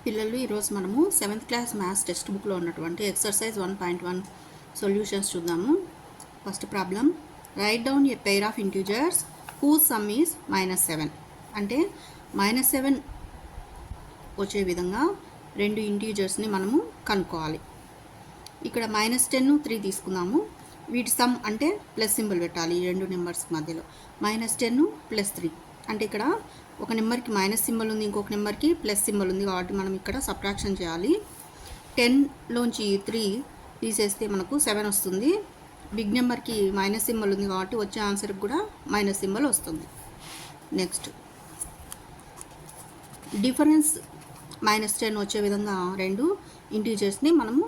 పిల్లలు ఈరోజు మనము 7th క్లాస్ మ్యాథ్స్ టెక్స్ట్ బుక్లో ఉన్నటువంటి ఎక్సర్సైజ్ 1.1 సొల్యూషన్స్ చూద్దాము. First problem, write down a pair of integers whose sum is -7. అంటే -7 వచ్చే విధంగా రెండు ఇంటీజర్స్ని మనము కనుక్కోవాలి. ఇక్కడ -10 3 తీసుకుందాము. వీటి సమ్ అంటే ప్లస్ సింబల్ పెట్టాలి ఈ రెండు నెంబర్స్ మధ్యలో. -10 + 3 అంటే ఇక్కడ ఒక నెంబర్కి మైనస్ సింబల్ ఉంది, ఇంకొక నెంబర్కి ప్లస్ సింబల్ ఉంది, కాబట్టి మనం ఇక్కడ సబ్ట్రాక్షన్ చేయాలి. 10లోంచి 3 తీసేస్తే మనకు 7 వస్తుంది. బిగ్ నెంబర్కి మైనస్ సింబల్ ఉంది కాబట్టి వచ్చే ఆన్సర్కి కూడా మైనస్ సింబల్ వస్తుంది. నెక్స్ట్, డిఫరెన్స్ -10 వచ్చే విధంగా రెండు ఇంటీజర్స్ని మనము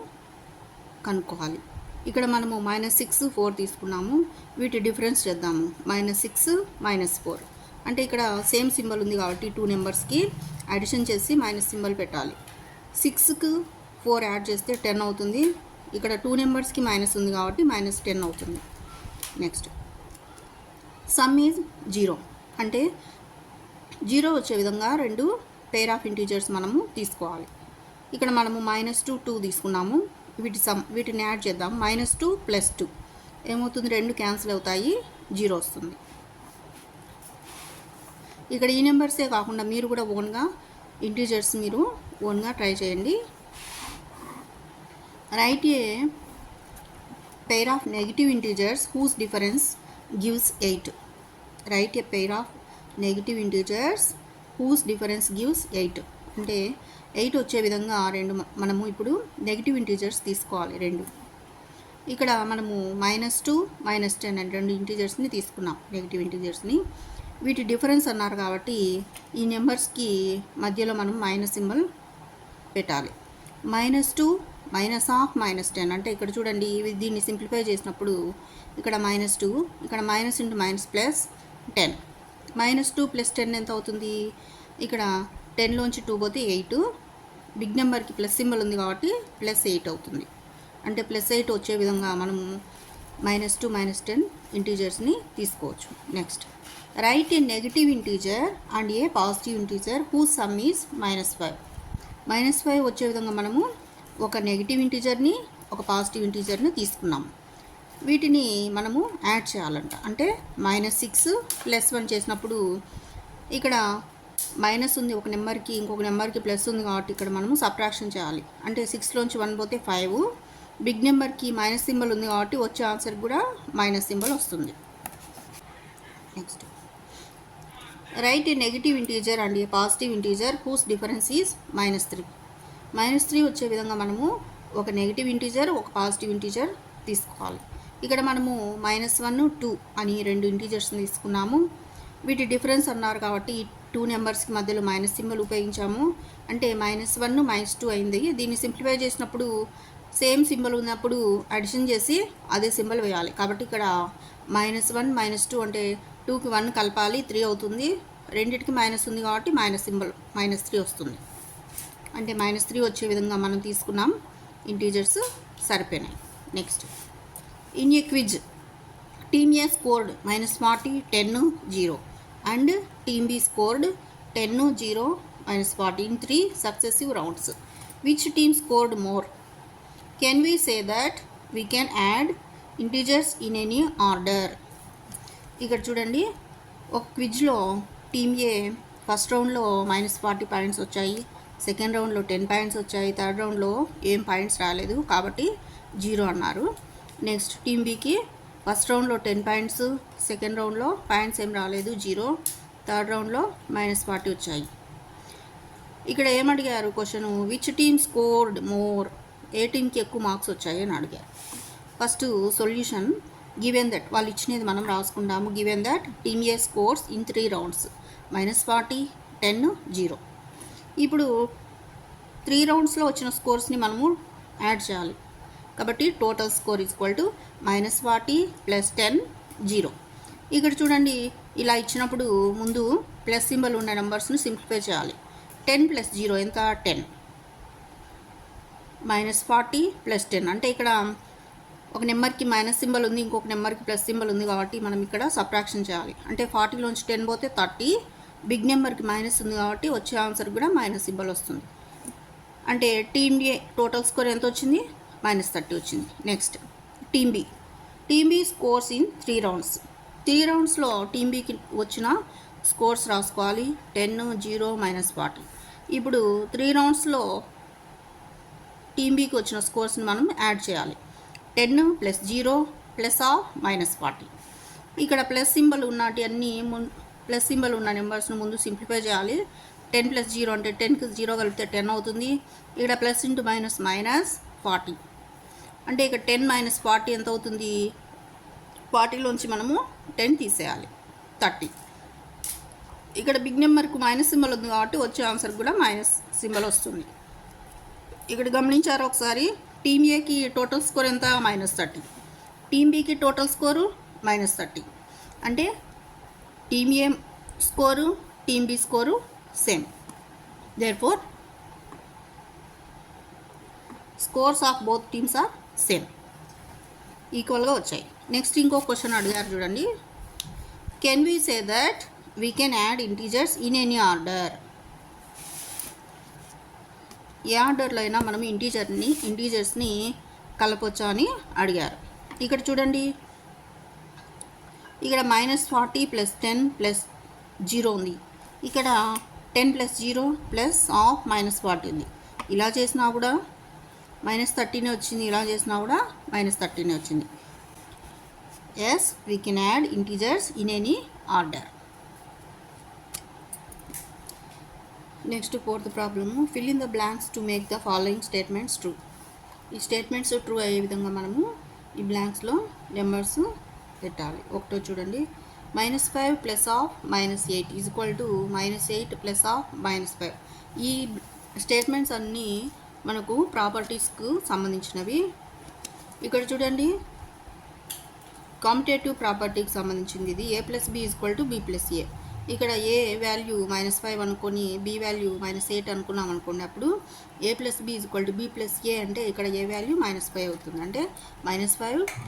కనుక్కోవాలి. ఇక్కడ మనము -6 4 తీసుకున్నాము. వీటి డిఫరెన్స్ చేద్దాము. -6 -4 అంటే ఇక్కడ సేమ్ సింబల్ ఉంది కాబట్టి 2 నెంబర్స్కి అడిషన్ చేసి మైనస్ సింబల్ పెట్టాలి. 6కి 4 యాడ్ చేస్తే 10 అవుతుంది. ఇక్కడ 2 నెంబర్స్కి మైనస్ ఉంది కాబట్టి -10 అవుతుంది. నెక్స్ట్, సమ్ ఈజ్ 0 అంటే 0 వచ్చే విధంగా రెండు పెయిర్ ఆఫ్ ఇంటీజర్స్ మనము తీసుకోవాలి. ఇక్కడ మనము -2 2 తీసుకున్నాము. వీటిని యాడ్ చేద్దాం. -2 + 2 ఏమవుతుంది, రెండు క్యాన్సిల్ అవుతాయి, 0 వస్తుంది. ఇక్కడ ఈ నెంబర్సే కాకుండా మీరు కూడా ఓన్గా ఇంటీజర్స్ మీరు ఓన్గా ట్రై చేయండి. Write a pair of negative integers whose difference gives 8. Write a pair of negative integers whose difference gives 8 అంటే 8 వచ్చే విధంగా రెండు మనము ఇప్పుడు నెగిటివ్ ఇంటీజర్స్ తీసుకోవాలి. రెండు ఇక్కడ మనము -2 -10 అని రెండు ఇంటీజర్స్ని తీసుకున్నాం, నెగిటివ్ ఇంటీజర్స్ని. వీటి డిఫరెన్స్ అన్నారు కాబట్టి ఈ నెంబర్స్కి మధ్యలో మనం మైనస్ సింబల్ పెట్టాలి. -2 -10 అంటే ఇక్కడ చూడండి, దీన్ని సింప్లిఫై చేసినప్పుడు ఇక్కడ -2, ఇక్కడ -+10. -2 + 10 ఎంత అవుతుంది, ఇక్కడ 10లోంచి 2 పోతే 8. బిగ్ నెంబర్కి ప్లస్ సింబల్ ఉంది కాబట్టి +8 అవుతుంది. అంటే +8 వచ్చే విధంగా మనము -2 -10 ఇంటీజర్స్ని తీసుకోవచ్చు. Next, write a negative integer and a positive integer whose sum is -5. -5 వచ్చే విధంగా మనము ఒక నెగిటివ్ ఇంటీజర్ని ఒక పాజిటివ్ ఇంటీజర్ని తీసుకున్నాము. వీటిని మనము యాడ్ చేయాలంట. అంటే -6 + 1 చేసినప్పుడు ఇక్కడ మైనస్ ఉంది ఒక నెంబర్కి, ఇంకొక నెంబర్కి ప్లస్ ఉంది కాబట్టి ఇక్కడ మనము సబ్ట్రాక్షన్ చేయాలి. అంటే 6లోంచి 1 పోతే 5. బిగ్ నెంబర్కి మైనస్ సింబల్ ఉంది కాబట్టి వచ్చే ఆన్సర్ కూడా మైనస్ సింబల్ వస్తుంది. Next, write a negative integer and a positive integer whose difference is -3. -3 వచ్చే విధంగా మనము ఒక నెగిటివ్ ఇంటీజర్ ఒక పాజిటివ్ ఇంటీజర్ తీసుకోవాలి. ఇక్కడ మనము -1 2 అని రెండు ఇంటీజర్స్ని తీసుకున్నాము. వీటి డిఫరెన్స్ అన్నారు కాబట్టి 2 నెంబర్స్కి మధ్యలో మైనస్ సింబల్ ఉపయోగించాము. అంటే -1 -2 అయింది. దీన్ని సింప్లిఫై చేసినప్పుడు సేమ్ సింబల్ ఉన్నప్పుడు అడిషన్ చేసి అదే సింబల్ వేయాలి. కాబట్టి ఇక్కడ -1 -2 అంటే 2కి 1 కలపాలి, 3 అవుతుంది. రెండింటికి మైనస్ ఉంది కాబట్టి మైనస్ సింబల్ -3 వస్తుంది. అంటే -3 వచ్చే విధంగా మనం తీసుకున్నాం. ఇంటీజర్స్ సరిపోయినాయి. Next, in a quiz team A scored -40 10 0 and team B scored 10 0 -40 in 3 successive rounds. Which team scored more? Can we say that we can add integers in any order? ఇక్కడ చూడండి, ఒక క్విజ్లో టీమ్ ఏ first రౌండ్లో -40 points వచ్చాయి, second రౌండ్లో 10 points వచ్చాయి, third రౌండ్లో ఏం points రాలేదు కాబట్టి 0 అన్నారు. నెక్స్ట్, టీమ్ బికి ఫస్ట్ రౌండ్లో 10 పాయింట్స్, సెకండ్ రౌండ్లో పాయింట్స్ ఏం రాలేదు, 0, థర్డ్ రౌండ్లో -40 వచ్చాయి. ఇక్కడ ఏమడిగారు question, which team scored more, A టీంకి ఎక్కువ మార్క్స్ వచ్చాయి అని అడిగారు. ఫస్ట్ సొల్యూషన్, గివెన్ దట్ వాళ్ళు ఇచ్చినది మనం రాసుకుంటాము. Given that team A scores in 3 rounds -40 10 0. ఇప్పుడు 3 రౌండ్స్లో వచ్చిన స్కోర్స్ని మనము యాడ్ చేయాలి. కాబట్టి టోటల్ స్కోర్ = -40 + 10 0. ఇక్కడ చూడండి, ఇలా ఇచ్చినప్పుడు ముందు ప్లస్ సింబల్ ఉన్న నెంబర్స్ని సింప్లిఫై చేయాలి. 10 + 0 ఎంత, 10. -40 + 10 అంటే ఇక్కడ ఒక నెంబర్కి మైనస్ సింబల్ ఉంది, ఇంకొక నెంబర్కి ప్లస్ సింబల్ ఉంది కాబట్టి మనం ఇక్కడ సబ్ట్రాక్షన్ చేయాలి. అంటే 40లోంచి 10 పోతే 30. బిగ్ నెంబర్కి మైనస్ ఉంది కాబట్టి వచ్చే ఆన్సర్ కూడా మైనస్ సింబల్ వస్తుంది. అంటే టీమ్ ఏ టోటల్ స్కోర్ ఎంత వచ్చింది, -30 వచ్చింది. Next team B. Team B scores in 3 rounds. 3 రౌండ్స్లో టీమ్ బికి వచ్చిన స్కోర్స్ రాసుకోవాలి. 10, 0, -40. ఇప్పుడు 3 రౌండ్స్లో టీమ్ బికి వచ్చిన స్కోర్స్ని మనం యాడ్ చేయాలి. 10 + 0 + -40. ఇక్కడ ప్లస్ సింబల్ ఉన్నటి అన్నీ ప్లస్ సింబల్ ఉన్న నెంబర్స్ని ముందు సింప్లిఫై చేయాలి. 10 + 0 అంటే 10కి 0 కలిపితే 10 అవుతుంది. ఇక్కడ ప్లస్ ఇంటూ మైనస్ -40 అంటే ఇక్కడ 10 - 40 ఎంత అవుతుంది, 40లోంచి మనము 10 తీసేయాలి, 30. ఇక్కడ బిగ్ నెంబర్కు మైనస్ సింబల్ ఉంది కాబట్టి వచ్చే ఆన్సర్ కూడా మైనస్ సింబల్ వస్తుంది. ఇక్కడ గమనించారు ఒకసారి, టీమ్ ఏకి టోటల్ స్కోర్ ఎంత, -30. టీమ్ బికి టోటల్ స్కోరు -30. అంటే team A score team B score same. Therefore scores of both teams are same, ఈక్వల్గా వచ్చాయి. నెక్స్ట్ ఇంకో క్వశ్చన్ అడిగారు చూడండి. Can we say that we can add integers in any order? ఏ ఆర్డర్లో అయినా మనం ఇంటీజర్స్ని కలపొచ్చా అని అడిగారు. ఇక్కడ చూడండి, ఇక్కడ -40 + 10 + 0 ఉంది. ఇక్కడ 10 + 0 + -40 ఉంది. ఇలా చేసినా కూడా -30 వచ్చింది, ఇలా చేసినా కూడా -30 వచ్చింది. Yes, we can add integers in any order. Next 4th problem. Fill in the blanks to make the following statements true. ఈ స్టేట్మెంట్స్ ట్రూ అయ్యే విధంగా మనము ఈ బ్లాంక్స్లో నెంబర్స్ పెట్టాలి. ఒకటో చూడండి, -5 + -8 = -8 + -5. ఈ స్టేట్మెంట్స్ అన్నీ మనకు ప్రాపర్టీస్కు సంబంధించినవి. ఇక్కడ చూడండి, కాంపిటేటివ్ ప్రాపర్టీకి సంబంధించింది ఇది. a + b = b + a. ఇక్కడ ఏ వాల్యూ -5 అనుకొని బి వాల్యూ -8 అనుకున్నాం అనుకోండి, అప్పుడు a + b = b + a అంటే ఇక్కడ ఏ వాల్యూ -5 అవుతుంది. అంటే -5 +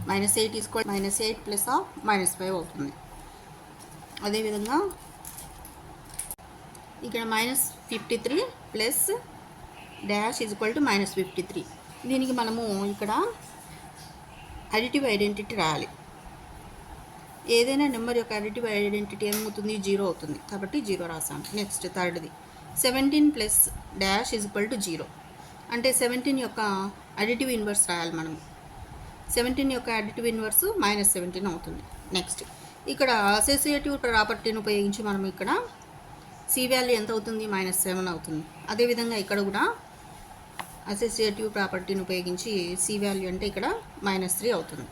-8 = -8 + -5 అవుతుంది. అదేవిధంగా ఇక్కడ -53 + డాష్ = -53. దీనికి మనము ఇక్కడ అడిటివ్ ఐడెంటిటీ రాయాలి. ఏదైనా నెంబర్ యొక్క అడిటివ్ ఐడెంటిటీ ఏమవుతుంది, 0 అవుతుంది. కాబట్టి 0 రాసాము. నెక్స్ట్ థర్డ్ది 17 + డాష్ = 0 అంటే 17 యొక్క అడిటివ్ ఇన్వర్స్ రాయాలి మనం. 17 యొక్క అడిటివ్ ఇన్వర్స్ -17 అవుతుంది. నెక్స్ట్ ఇక్కడ అసోసియేటివ్ ప్రాపర్టీని ఉపయోగించి మనం ఇక్కడ సి వాల్యూ ఎంత అవుతుంది, -7 అవుతుంది. అదేవిధంగా ఇక్కడ కూడా అసోసియేటివ్ ప్రాపర్టీని ఉపయోగించి సి వాల్యూ అంటే ఇక్కడ -3 అవుతుంది.